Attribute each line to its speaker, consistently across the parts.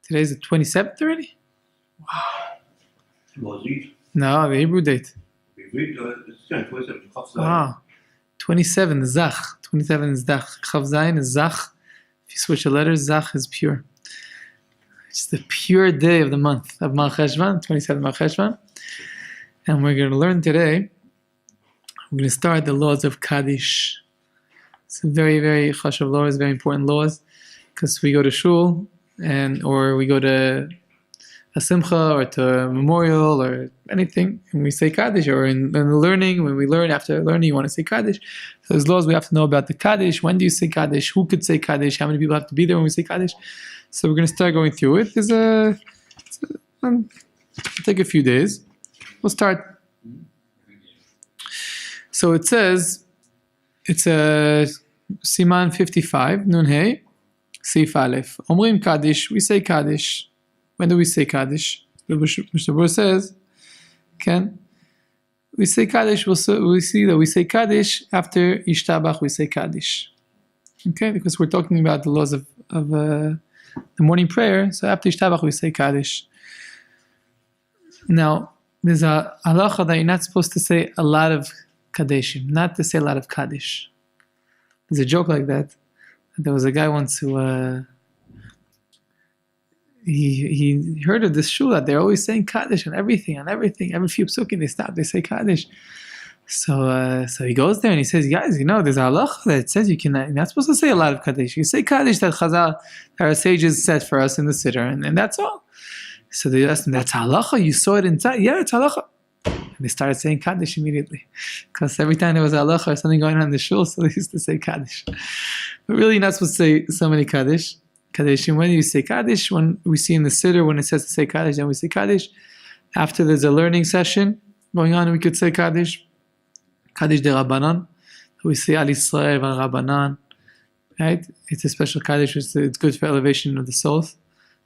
Speaker 1: Today's the 27th already? Wow. No, the Hebrew date. Wow. 27 Zach. 27 is Zach. Chav Zayin is Zach. If you switch the letters, Zach is pure. It's the pure day of the month of Mar Cheshvan, 27 Mar Cheshvan. And we're going to learn today, we're going to start the laws of Kadish. It's a very, very chashav laws, very important laws, because we go to shul, or we go to a simcha, or to a memorial, or anything, and we say Kaddish, or in the learning, when we learn, after learning, you want to say Kaddish. So there's laws we have to know about the Kaddish. When do you say Kaddish? Who could say Kaddish? How many people have to be there when we say Kaddish? So we're going to start going through it. It'll take a few days. We'll start. So it says, it's a Siman 55, Nun Hey, Seif Aleph. Omrim Kaddish, we say Kaddish. When do we say Kaddish? The Mishnah says, we say Kaddish, we see that we say Kaddish after Yishtabach, we say Kaddish. Okay, because we're talking about the laws of the morning prayer, so after Yishtabach we say Kaddish. Now, there's a halacha that you're not supposed to say a lot of Kaddishim, not to say a lot of Kaddish. There's a joke like that. There was a guy once who, he heard of this shul that they're always saying Kaddish on everything, every few psukim they stop, they say Kaddish. So he goes there and he says, guys, there's a halacha that says you're not supposed to say a lot of Kaddish. You say Kaddish that Chazal, that our sages said for us in the Siddur, and that's all. So they asked him, that's halacha? You saw it inside? Yeah, it's halacha. And they started saying Kaddish immediately. Because every time there was a halacha or something going on in the shul, so they used to say Kaddish. But really, you're not supposed to say so many Kaddish. Kaddish. And when you say Kaddish, when we see in the Siddur, when it says to say Kaddish, then we say Kaddish. After there's a learning session going on, we could say Kaddish. Kadish de Rabbanan. We say Al Yisrael Al Rabbanan. Right? It's a special Kaddish. It's good for elevation of the souls.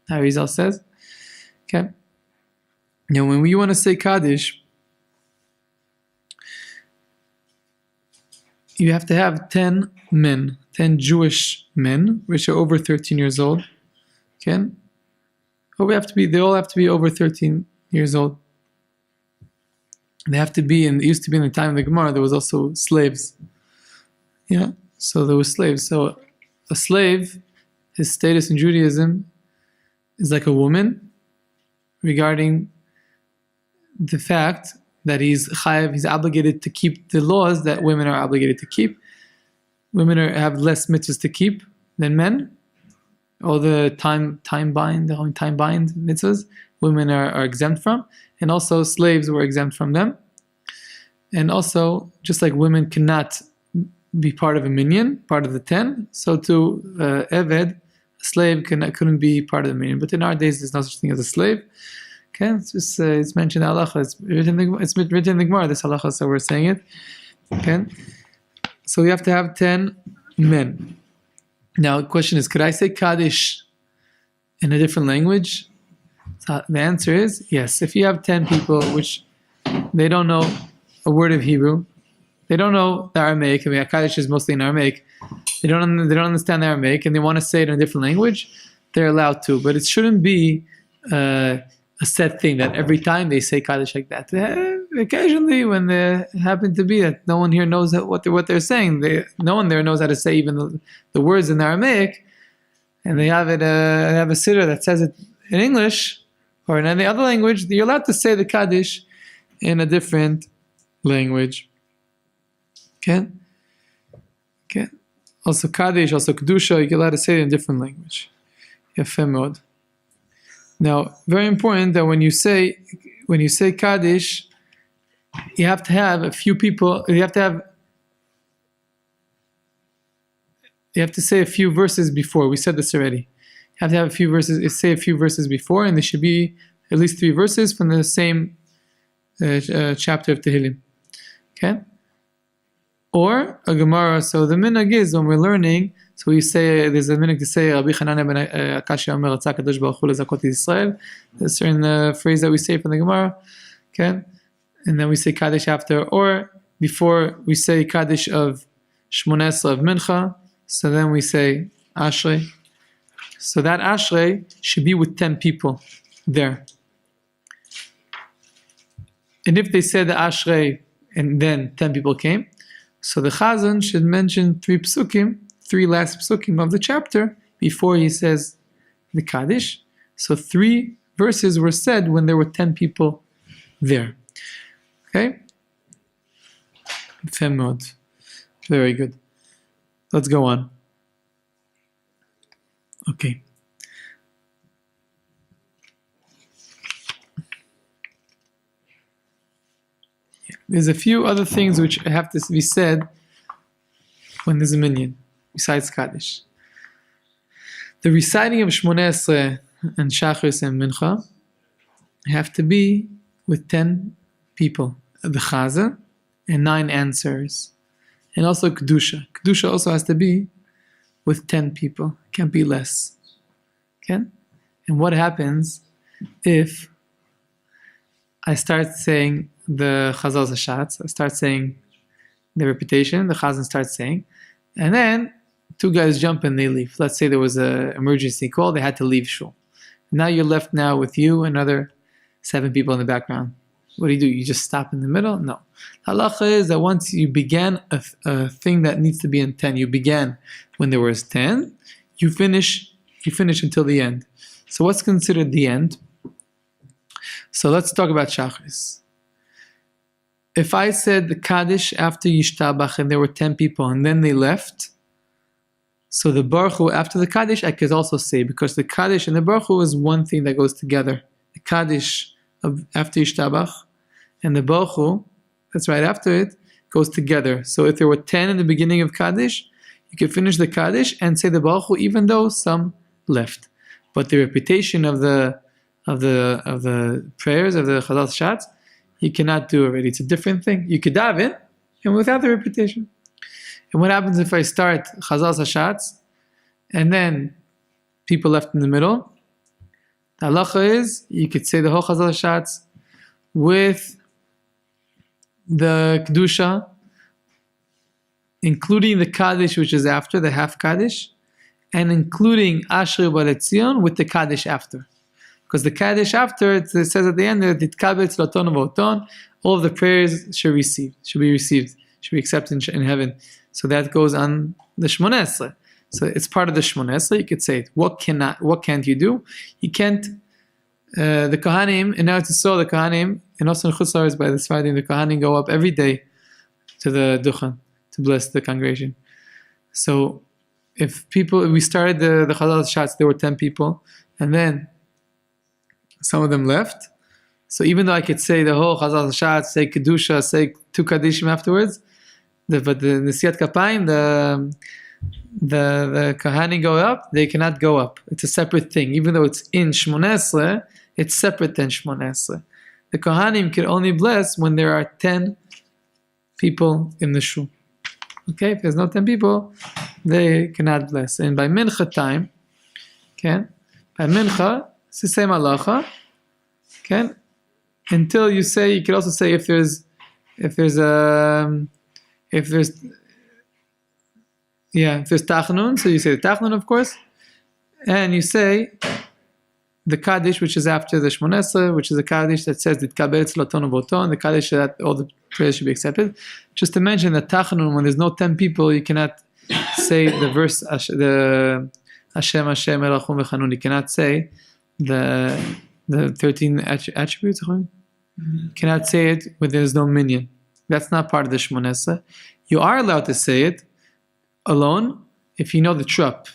Speaker 1: Harizal says. Okay. Now, when we want to say Kaddish, you have to have 10 men, 10 Jewish men, which are over 13 years old. Okay? They all have to be over 13 years old. They have to be, and it used to be in the time of the Gemara, there was also slaves. Yeah? So there were slaves. So a slave, his status in Judaism is like a woman regarding the fact that he's chayav, he's obligated to keep the laws that women are obligated to keep. Women have less mitzvahs to keep than men. All the time bind mitzvahs, women are exempt from. And also slaves were exempt from them. And also, just like women cannot be part of a minyan, part of the 10, so too Eved, a slave, couldn't be part of the minyan. But in our days, there's no such thing as a slave. Okay, it's mentioned in halacha. It's written in the Gemara, this halacha, so we're saying it. Okay, so we have to have 10 men. Now, the question is, could I say Kaddish in a different language? So the answer is yes. If you have 10 people which they don't know a word of Hebrew, they don't know the Aramaic. I mean, Kaddish is mostly in Aramaic. They don't understand the Aramaic, and they want to say it in a different language. They're allowed to, but it shouldn't be a set thing that every time they say Kaddish like that. Occasionally, when they happen to be that no one here knows what they're saying, no one there knows how to say even the words in Aramaic, and they have it. They have a siddur that says it in English or in any other language. You're allowed to say the Kaddish in a different language. Okay. Also Kaddish, also Kedusha, you're allowed to say it in a different language. Yefem mod. Now, very important that when you say Kaddish, you have to have a few people. You have to say a few verses before. We said this already. You have to have a few verses. Say a few verses before, and there should be at least 3 verses from the same chapter of Tehillim. Okay. Or a Gemara. So the minhag is when we're learning. So we say there's a minhag to say Rabbi Hanania ben Akashya Omer Ratzah Kadosh Baruch Hu lezakot Yisrael. There's a certain phrase that we say from the Gemara. Okay. And then we say Kaddish after, or before we say Kaddish of Shmoneh Esrei of Mincha, so then we say Ashrei. So that ashrei should be with 10 people there. And if they said the ashrei and then 10 people came, so the chazan should mention 3 last psukim of the chapter before he says the Kadish. So 3 verses were said when there were 10 people there. Okay? Femod. Very good. Let's go on. Okay. There's a few other things which have to be said when there's a minyan, besides Kadish. The reciting of Shmoneh Esrei and Shachris and Mincha have to be with 10 people. The Chazan and 9 answers. And also Kedusha. Kedusha also has to be with 10 people. Can't be less. Okay? And what happens if I start saying the Chazal Hashatz, I start saying the reputation, the Chazan starts saying, and then 2 guys jump and they leave. Let's say there was an emergency call, they had to leave shul. Now you're left now with you and another 7 people in the background. What do? You just stop in the middle? No. Halacha is that once you began a thing that needs to be in 10, you began when there was 10, you finish until the end. So what's considered the end? So let's talk about Shachris. If I said the Kadish after Yishtabach and there were 10 people and then they left, so the Baruch Hu after the Kadish I could also say, because the Kadish and the Baruch Hu is one thing that goes together. The Kadish after Yishtabach and the Baruch Hu, that's right after it, goes together. So if there were 10 in the beginning of Kadish, you could finish the Kadish and say the Baruch Hu even though some left. But the reputation of the prayers of the Chazal Shatz, you cannot do already. It's a different thing. You could daven and without the reputation. And what happens if I start Chazal Shatz and then people left in the middle? The halacha is you could say the whole Chazal Shatz with the Kedusha, including the Kadish, which is after, the half Kadish, and including Ashrei Baletzion with the Kadish after. Because the Kadish after, it says at the end that Titkabetz Laton Voton, all of the prayers should be accepted in heaven. So that goes on the Shmoneh Esrei. So it's part of the Shmoneh Esrei. You could say it. What can't you do? You can't. The Kohanim in Eretz Yisrael, the Kohanim, and also in Chutz La'aretz by the Sfardim, the Kohanim go up every day to the Duchan to bless the congregation. So if we started the Chazal Shatz, there were 10 people, and then some of them left. So even though I could say the whole Chazal Shatz, say Kedusha, say 2 Kadishim afterwards, but the Nesiyat Kapayim, the Kohanim go up, they cannot go up. It's a separate thing. Even though it's in Shmoneh Esrei, it's separate than Shmoneh Esrei. The Kohanim can only bless when there are 10 people in the shul. Okay, if there's no 10 people, they cannot bless. And by Mincha time, by Mincha, it's the same halacha, until you say, you can also say if there's Tachnun, so you say the Tachnun, of course, and you say the Kadish, which is after the Shmoneh Esrei, which is a Kadish that says that Kabetz Laton Voton, the Kadish that all the prayers should be accepted. Just to mention that Tachnun, when there's no 10 people, you cannot say the verse, the Hashem Elachum V'Chanun. You cannot say the 13 attributes. You cannot say it when there's no minyan. That's not part of the Shmoneh Esrei. You are allowed to say it alone if you know the trup.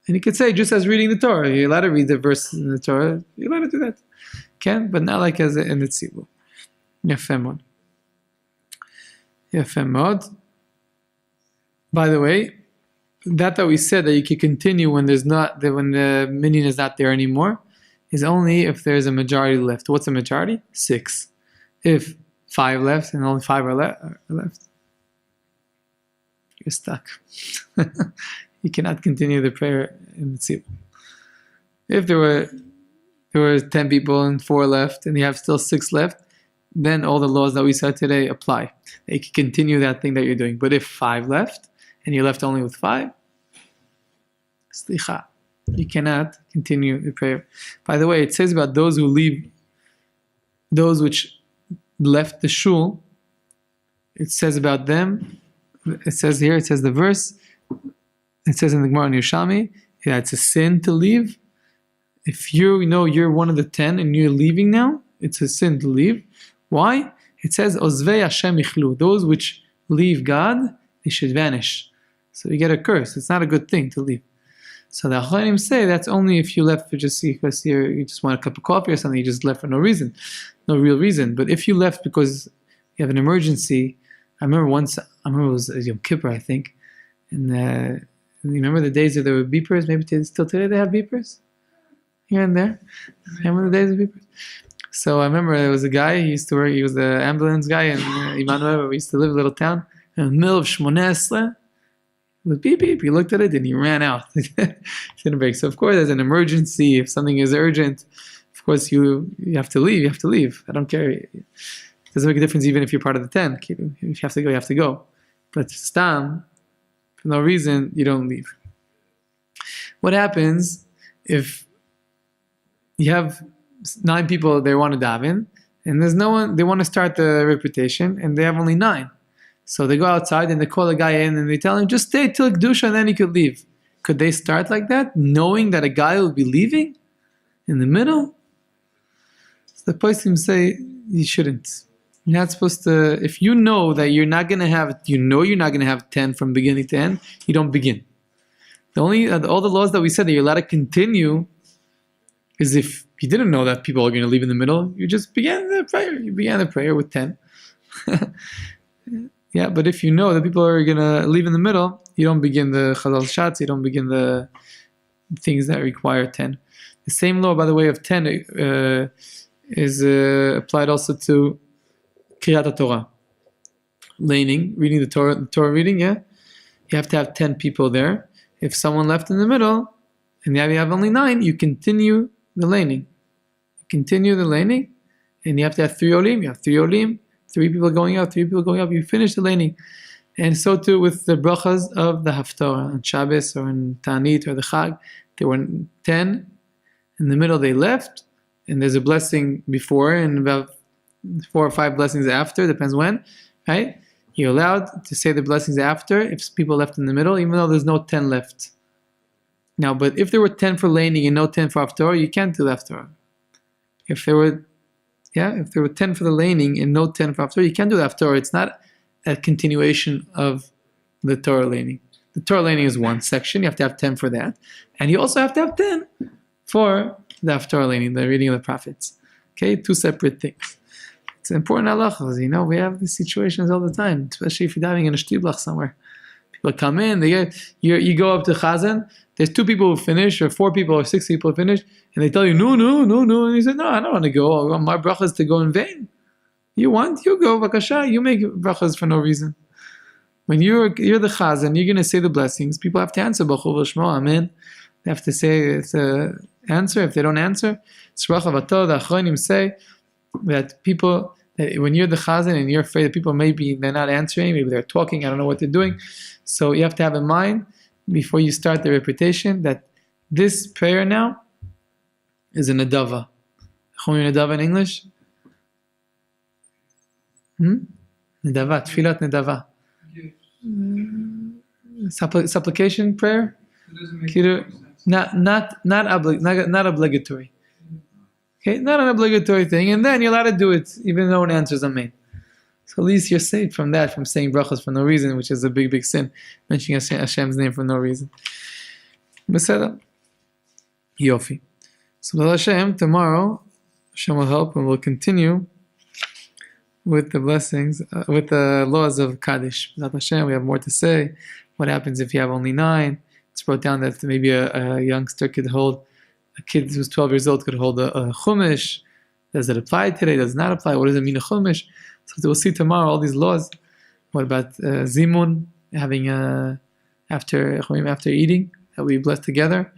Speaker 1: And you could say just as reading the Torah. You're allowed to read the verse in the Torah. You're allowed to do that. But not like as in the tzibur. Yafeh mod. By the way, that we said that you can continue when the minyan is not there anymore is only if there's a majority left. What's a majority? 6. If 5 left and only 5 are left, you're stuck. You cannot continue the prayer in the tzibur. If there were 10 people and 4 left and you have still 6 left, then all the laws that we said today apply. You can continue that thing that you're doing. But if 5 left and you're left only with 5, slicha, You cannot continue the prayer. By the way, it says about those who leave, those which left the shul, it says about them, it says here, it says the verse, it says in the Gemara in Yerushalmi, that it's a sin to leave. If you know you're one of the 10 and you're leaving now, it's a sin to leave. Why? It says, Ozvei Hashem ichlu. Those which leave God, they should vanish. So you get a curse. It's not a good thing to leave. So the chayim say that's only if you left for just because you just want a cup of coffee or something, you just left for no reason, no real reason. But if you left because you have an emergency, I remember it was Yom Kippur, I think, and you remember the days that there were beepers? Maybe still today they have beepers here and there. Remember the days of beepers? So I remember there was a guy, he used to work, he was the ambulance guy in Immanuel, we used to live in a little town, in the middle of Shmoneh Esrei. Beep beep, he looked at it and he ran out. Didn't break. So of course there's an emergency, if something is urgent, of course you have to leave, I don't care. It doesn't make a difference even if you're part of the 10. If you have to go, you have to go. But stam, for no reason, you don't leave. What happens if you have 9 people they want to daven, and there's no one, they want to start the reputation, and they have only 9. So they go outside and they call a guy in and they tell him, just stay till Kedusha and then you could leave. Could they start like that, knowing that a guy will be leaving in the middle? So the poskim say, you shouldn't. You're not supposed to, if you know that you're not going to have, you're not going to have 10 from beginning to end, you don't begin. All the laws that we said that you're allowed to continue is if you didn't know that people are going to leave in the middle, you just began the prayer. You began the prayer with 10. Yeah, but if you know that people are going to leave in the middle, you don't begin the Chazal Shatz, you don't begin the things that require 10. The same law, by the way, of 10 is applied also to Kriyat Torah. Laning, reading the Torah reading, yeah? You have to have 10 people there. If someone left in the middle, and you have only 9, you continue the laning. You continue the laning, and you have to have 3 olim, you have 3 olim, 3 people going up, 3 people going up, you finish the laning. And so too with the brachas of the Haftorah, on Shabbos or in Ta'anit or the Chag. There were 10, in the middle they left, and there's a blessing before, and about 4 or 5 blessings after, depends when, right? You're allowed to say the blessings after if people left in the middle, even though there's no 10 left. Now, but if there were 10 for laning and no 10 for Haftorah, you can't do the Haftorah. If there were 10 for the laning and no 10 for Haftorah, you can't do the Haftorah. It's not a continuation of the Torah laning. The Torah laning is one section. You have to have 10 for that. And you also have to have 10 for the Haftorah laning, the reading of the prophets. Okay, 2 separate things. It's important halachas. We have these situations all the time, especially if you're diving in a shtiblach somewhere. People come in, you go up to Chazan, there's 2 people who finish, or 4 people, or 6 people who finish, and they tell you, no. And you say, no, I don't want to go. My bracha is to go in vain. You go, bakasha, you make brachas for no reason. When you're the Chazan, you're going to say the blessings, people have to answer, Baruch Shmo, Amen. They have to say, it's an answer. If they don't answer, it's bracha vato, the achronim say, that people, that when you're the Chazan and you're afraid that people they're not answering, maybe they're talking, I don't know what they're doing. So you have to have in mind, before you start the repetition, that this prayer now is a nedava. How do you nedava in English? Nedava, tfilat nedava. Supplication prayer? Not obligatory. Okay, not an obligatory thing, and then you're allowed to do it, even though no one answers amen. So at least you're saved from that, from saying brachas for no reason, which is a big, big sin, mentioning Hashem's name for no reason. Beseda. Yofi. So with Hashem, tomorrow, Hashem will help, and we'll continue with the blessings, with the laws of Kadish. With Hashem, we have more to say. What happens if you have only 9? It's brought down that maybe a youngster could hold, a kid who's 12 years old could hold a chumash. Does it apply today? Does it not apply? What does it mean, a chumash? So we'll see tomorrow all these laws. What about zimun, having after eating, that we bless together?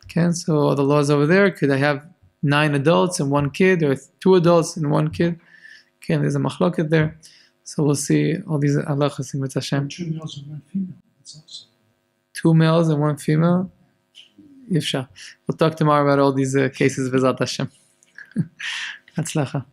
Speaker 1: Okay, so all the laws over there. Could I have 9 adults and 1 kid, or 2 adults and 1 kid? Okay, there's a machloket there. So we'll see all these halachas with Hashem.
Speaker 2: 2 males and 1 female. That's awesome.
Speaker 1: 2 males and 1 female. Yifsha. We'll talk tomorrow about all these cases. V'ezat Hashem. Hatzlacha.